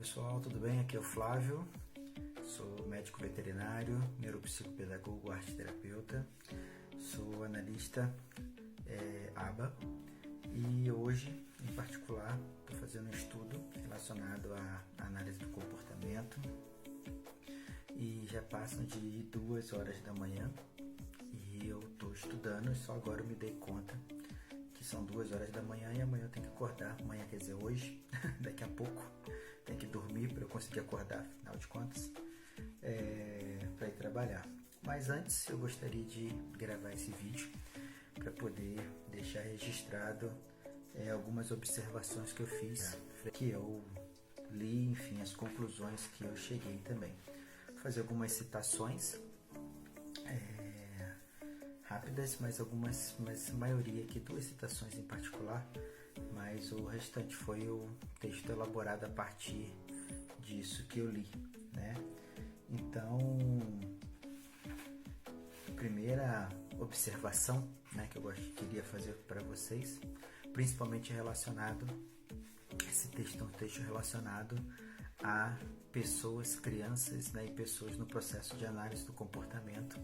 pessoal, tudo bem? Aqui é o Flávio, sou médico veterinário, neuropsicopedagogo, arteterapeuta, sou analista ABA e hoje, em particular, estou fazendo um estudo relacionado à análise do comportamento e já passam de 2 horas da manhã e eu estou estudando e só agora eu me dei conta que são 2 horas da manhã e amanhã eu tenho que acordar, amanhã quer dizer hoje, daqui a pouco, tenho que dormir para eu conseguir acordar, afinal de contas, para ir trabalhar. Mas antes eu gostaria de gravar esse vídeo para poder deixar registrado algumas observações que eu fiz, que eu li, enfim, as conclusões que eu cheguei também. Vou fazer algumas citações rápidas, mas a maioria aqui, 2 citações em particular, mas o restante foi o texto elaborado a partir disso que eu li, né? Então, a primeira observação, né, que eu queria fazer para vocês, principalmente relacionado, esse texto é um texto relacionado a pessoas, crianças, né, e pessoas no processo de análise do comportamento,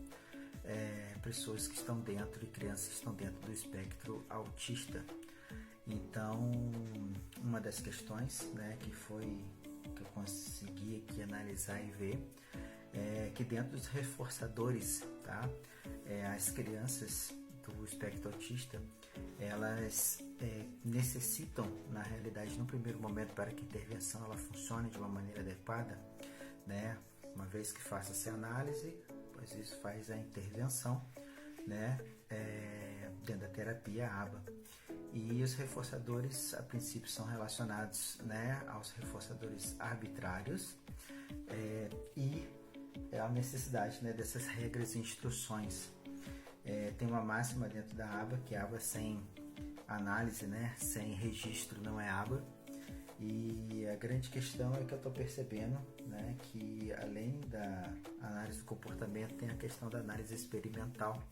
pessoas que estão dentro e crianças que estão dentro do espectro autista. Então, uma das questões, né, que eu consegui aqui analisar e ver é que dentro dos reforçadores, tá, as crianças do espectro autista, elas necessitam, na realidade, no primeiro momento, para que a intervenção ela funcione de uma maneira adequada, né, uma vez que faça-se a análise, pois isso faz a intervenção, né, dentro da terapia ABA. E os reforçadores, a princípio, são relacionados, né, aos reforçadores arbitrários e a necessidade, né, dessas regras e instruções. Tem uma máxima dentro da ABA, que ABA sem análise, né, sem registro não é ABA. E a grande questão é que eu estou percebendo, né, que além da análise do comportamento, tem a questão da análise experimental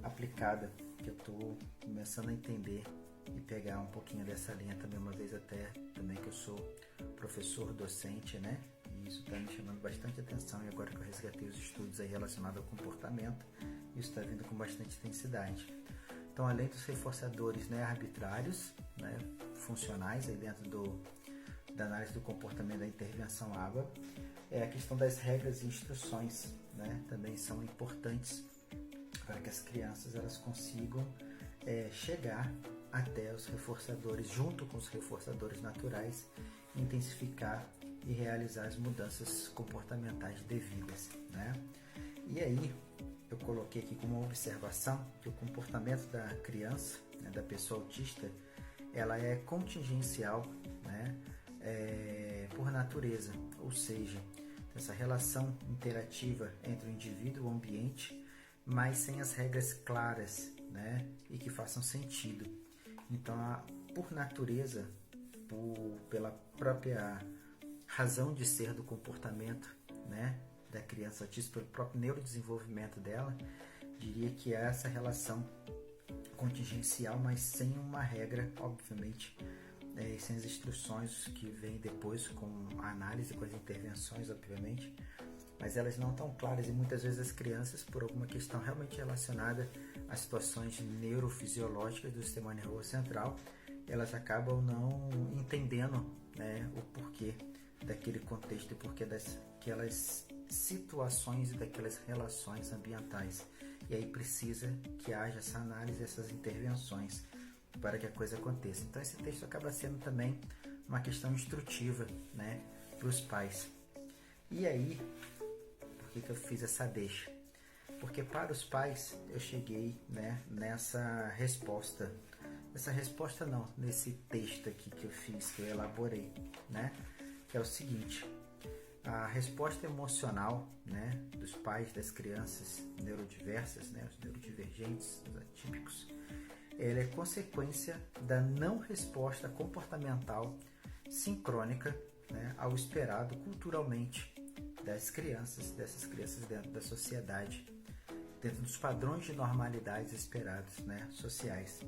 aplicada, que eu estou começando a entender e pegar um pouquinho dessa linha também, uma vez até também que eu sou professor docente, né, e isso está me chamando bastante atenção, e agora que eu resgatei os estudos aí relacionados ao comportamento, isso está vindo com bastante intensidade. Então, além dos reforçadores, né, arbitrários, né, funcionais aí dentro da análise do comportamento da intervenção ABA, a questão das regras e instruções, né, também são importantes para que as crianças elas consigam chegar até os reforçadores, junto com os reforçadores naturais, intensificar e realizar as mudanças comportamentais devidas, né? E aí, eu coloquei aqui como uma observação que o comportamento da criança, né, da pessoa autista, ela é contingencial, né, por natureza, ou seja, essa relação interativa entre o indivíduo e o ambiente, mas sem as regras claras, né, e que façam sentido. Então, por natureza, pela própria razão de ser do comportamento, né, da criança autista, pelo próprio neurodesenvolvimento dela, diria que é essa relação contingencial, mas sem uma regra, obviamente, e sem as instruções que vêm depois com a análise, com as intervenções, obviamente, mas elas não estão claras e muitas vezes as crianças, por alguma questão realmente relacionada a situações neurofisiológicas do sistema nervoso central, elas acabam não entendendo, né, o porquê daquele contexto e porquê daquelas situações e daquelas relações ambientais. E aí precisa que haja essa análise, essas intervenções para que a coisa aconteça. Então esse texto acaba sendo também uma questão instrutiva, né, para os pais. E aí, por que eu fiz essa deixa? Porque para os pais eu cheguei, né, nessa resposta. Essa resposta não, nesse texto aqui que eu fiz, que eu elaborei, né, que é o seguinte: a resposta emocional, né, dos pais das crianças neurodiversas, né, os neurodivergentes, os atípicos, ela é consequência da não resposta comportamental sincrônica, né, ao esperado culturalmente dessas crianças dentro da sociedade, dentro dos padrões de normalidades esperados, né, sociais.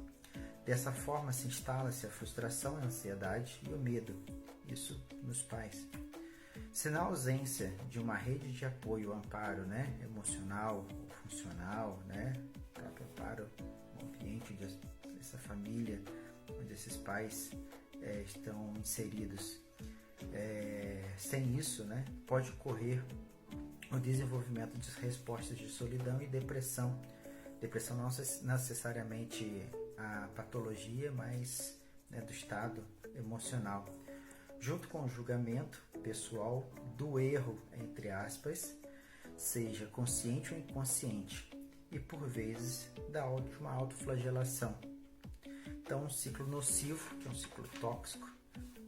Dessa forma se instala-se a frustração, a ansiedade e o medo, isso nos pais. Se na ausência de uma rede de apoio, amparo, né, emocional, funcional, né, próprio amparo, o ambiente dessa família, onde esses pais estão inseridos, sem isso, né, pode ocorrer o desenvolvimento de respostas de solidão e depressão. Depressão não necessariamente a patologia, mas do estado emocional, junto com o julgamento pessoal do erro, entre aspas, seja consciente ou inconsciente, e por vezes de uma autoflagelação. Então, um ciclo nocivo, que é um ciclo tóxico,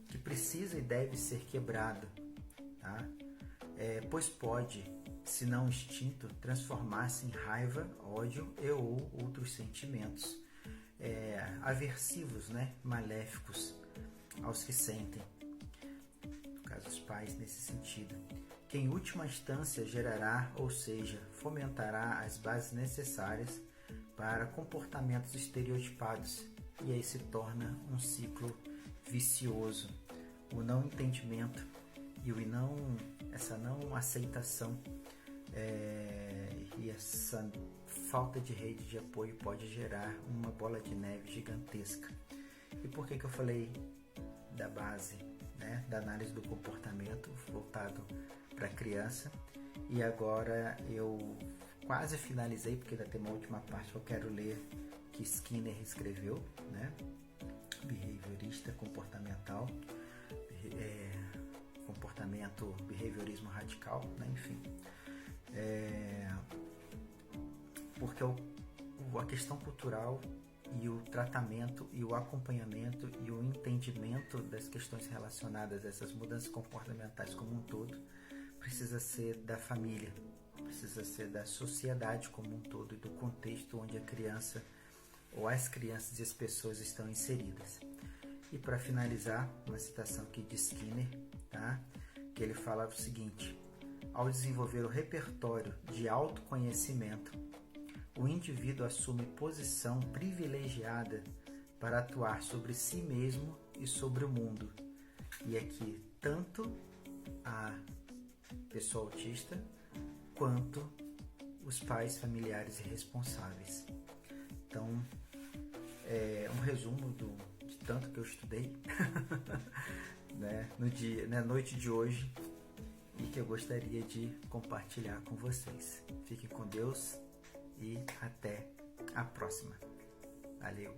que precisa e deve ser quebrado, tá? Pois pode, se não extinto, transformar-se em raiva, ódio e ou outros sentimentos aversivos, né? Maléficos aos que sentem, no caso os pais nesse sentido, que em última instância gerará, ou seja, fomentará as bases necessárias para comportamentos estereotipados, e aí se torna um ciclo vicioso. O não entendimento e essa não aceitação e essa falta de rede de apoio pode gerar uma bola de neve gigantesca. E por que eu falei da base, né, da análise do comportamento voltado para a criança? E agora eu quase finalizei, porque ainda tem uma última parte que eu quero ler, que Skinner escreveu, né? Behaviorista comportamental, comportamento, behaviorismo radical, né? Enfim. Porque a questão cultural e o tratamento e o acompanhamento e o entendimento das questões relacionadas a essas mudanças comportamentais como um todo precisa ser da família, precisa ser da sociedade como um todo e do contexto onde a criança ou as crianças e as pessoas estão inseridas. E para finalizar, uma citação aqui de Skinner, tá? Que ele fala o seguinte: ao desenvolver o repertório de autoconhecimento, o indivíduo assume posição privilegiada para atuar sobre si mesmo e sobre o mundo. E aqui, tanto a pessoa autista quanto os pais, familiares e responsáveis. Então, um resumo de tanto que eu estudei né, na noite de hoje, e que eu gostaria de compartilhar com vocês. Fiquem com Deus e até a próxima. Valeu!